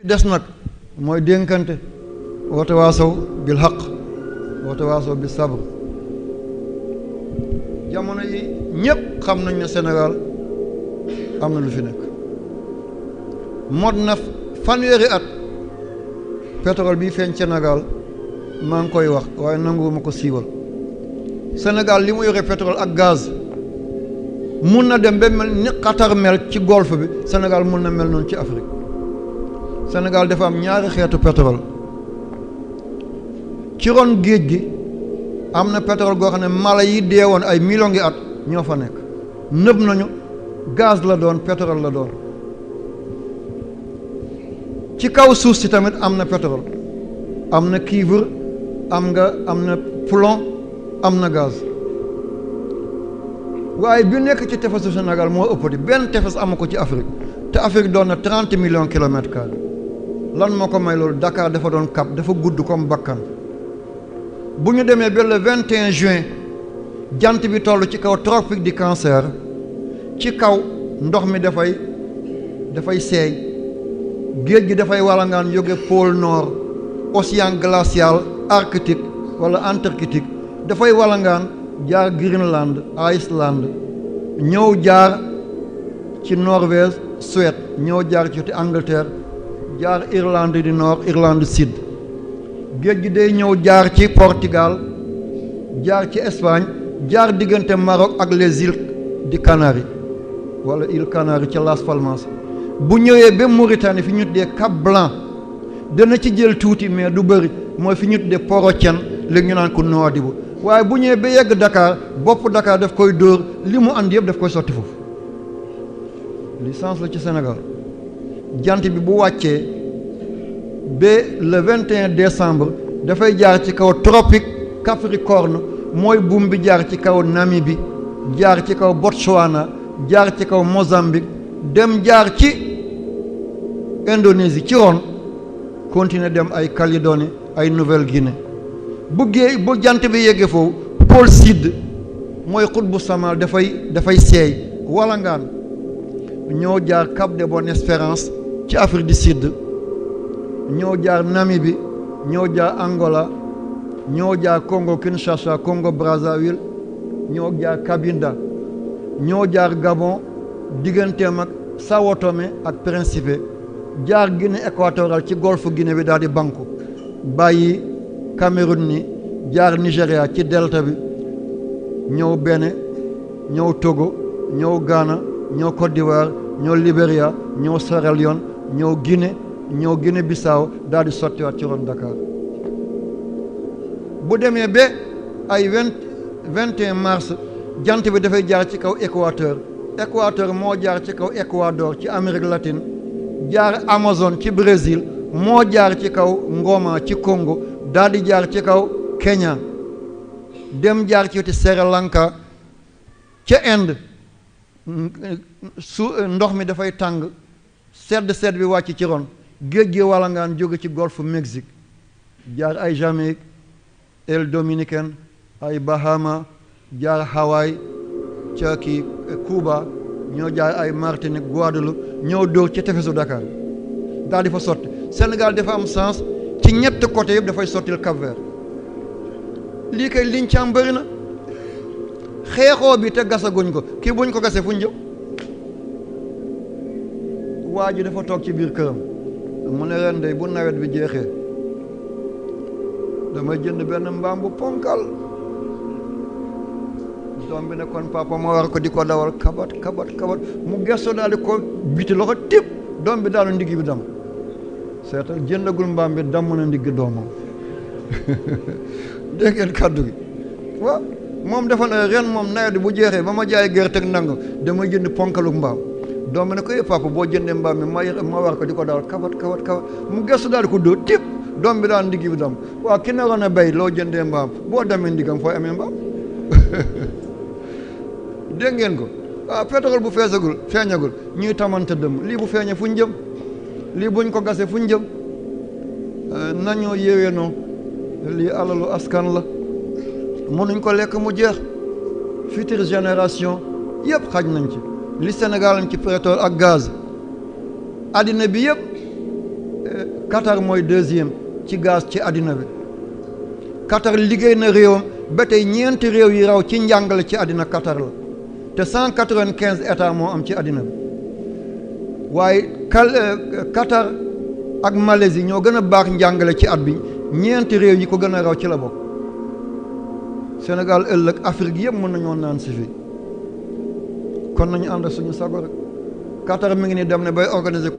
des nag mooy dénkante watawaasaw bil haqq watawaasaw bis sabr. jamono yi ñëpp xam nañ ne Sénégal am na lu fi nekk mot na fanweeri at pétrole bi feeñ Sénégal maa ngi koy wax waaye nanguwuma ko siiwal. Sénégal li mu yore pétrole ak gaz mun na dem ba mel ni Qatar mel ci golfe bi, Sénégal mun na mel noonu ci Afrique. Sénégal dafa am ñaari xeetu pétrole. ci ron géej gi am na pétrole goo xam ne mala yi dee woon ay millions ngi at ñoo fa nekk, nëb nañu, gaz la doon, pétrole la doon. ci kaw suuf si tamit am na pétrole, am na cuivre, am na plomb, am na gaz. waaye bi nekk ci tefesu Sénégal moo ëppati, benn tefes amu ko ci Afrique, te Afrique doon na 30 millions kilomètres carrés. lan moo ko may loolu? Dakar dafa doon cap, dafa gudd comme bakkan. bu ñu demee ba le 21 juin jant bi toll ci kaw tropique du cancer, ci kaw ndox mi dafay seey, géej gi dafay walangaan jóge pôle nord, océan glacial arctique wala antarctique, dafay walangaan jaar Greenland, Iceland, ñëw jaar ci Norvège, Suède, ñëw jaar ci Angleterre, jaar Irlande du Nord, Irlande Sud. géej gi day ñëw jaar ci Portugal, jaar ci Espagne, jaar diggante Maroc ak les îles di Canaries wala îles Canaries ca Las Palmas. bu ñëwee ba Mauritanie fi ñu tuddee Cap Blanc dana ci jël tuuti mais du bëri, mooy fi ñu tuddee Port au Thiène, léegi ñu naan ko Nouadhibou. waaye bu ñëwee ba yegg Dakar, bopp Dakar daf koy dóor, li mu andi yëpp daf koy sotti foofu. licence la ci Sénégal. jant bi bu wàccee ba le 21 décembre dafay jaar ci kaw tropique Capricorne, mooy buum bi jaar ci kaw Namibie, jaar ci kaw Botswana, jaar ci kaw Mozambique, dem jaar ci Indonésie ci ron, continuer dem ay Calédonie, ay Nouvelle-Guinée. bu jant bi yeggee foofu pôle sud mooy xutbu samal dafay seey walangaan, ñoo jaar Cap de Bonne-Espérance ci Afrique du Sud, ñoo jaar Namibie, ñoo jaar Angola, ñoo jaar Congo Kinshasa, Congo Brazzaville, ñoo jaar Cabinda, ñoo jaar Gabon digganteem ak Sao Tomé ak Principe, jaar Guinée équatoriale ci golfe Guinée bi daal di banku bàyyi Cameroun ni, jaar Nigéria ci delta bi, ñëw Bénin, ñëw Togo, ñëw Ghana, ñëw Côte d'Ivoire, ñëw Libéria, ñëw Sierra Leone, ñëw Guinée, ñëw Guinée Bissau, daal di sottiwaat ci ron Dakar. bu demee ba ay 21 mars jant bi dafay jaar ci kaw Équateur. Équateur moo jaar ci kaw Équador ci Amérique latine, jaar Amazone ci Brésil, moo jaar ci kaw Ngoma ci Congo, daal di jaar ci kaw Kenya, dem jaar ci wetu Sri Lanka ca Inde. ndox mi dafay tàng, sedd bi wàcc ci ron, géej gi walangaan jóge ci golfe Mexique, jaar ay Jamaïque, îles Dominicaines, ay Bahama, jaar Hawaï ca Cuba, ñoo jaar ay Martinique, Guadeloupe, ñoo dóor ci tefesu Dakar daal di fa sotti. Sénégal dafa am sens, ci ñett côté yëpp dafay sottil Cap-Vert. lii kay liñ ci am bëri na, xeexoo bi te gasaguñ ko, kii buñ ko gasee fuñ jëm. waa ji dafa toog ci biir këram, mu ne ren de bu nawet bi jeexee damay jënd benn mbaam bu ponkal. doom bi ne kon papa ma war ko di ko dawal kabat mu gesto daal di ko biti loxo tip, doom bi daanu ndigg bi dam. seetal jëndagul mbaam bi damm na ndigg doomam. dégg ngeen kàddu gi waaw. moom dafa ne ren moom nawet bu jeexee ba ma jaay gerte ak nangu damay jënd ponkalu mbaam. doom bi ne ko papa boo jëndee mbaam mi ma war ko di ko dawal kabat mu gestu daal di ko dóor tip, doom bi daal ndigg bi dam. waaw ki naroon a béy loo jëndee mbaam boo demee ndiggam fooy amee mbaam. dégg ngeen ko. pétrole bu feeñagul ñuy tamante dëmm, lii bu feeñee fu ñu jëm, lii buñ ko gasee fu ñu jëm. nañoo yéwénoo, lii alalu askan la, mënuñ ko lekk mu jeex. future génération yëpp xaj nañ ci. li Sénégal am ci pétrole ak gaz, addina bi yëpp Qatar mooy deuxième ci gaz ci àddina bi. Qatar liggéey na réewam ba tey ñeenti réew yi raw ci njàngale ci àddina Qatar la te 195 états moo am ci àddina bi waaye Qatar ak Malaisie ñoo gën a baax njàngale ci at bi ñeenti réew yi ko gën a raw ci la bokk. Sénégal ëllëg Afrique yëpp mën nañoo naan si fi kon nañu ànd suñu sago rek Qatar mi ngi ni dem ne bay organiser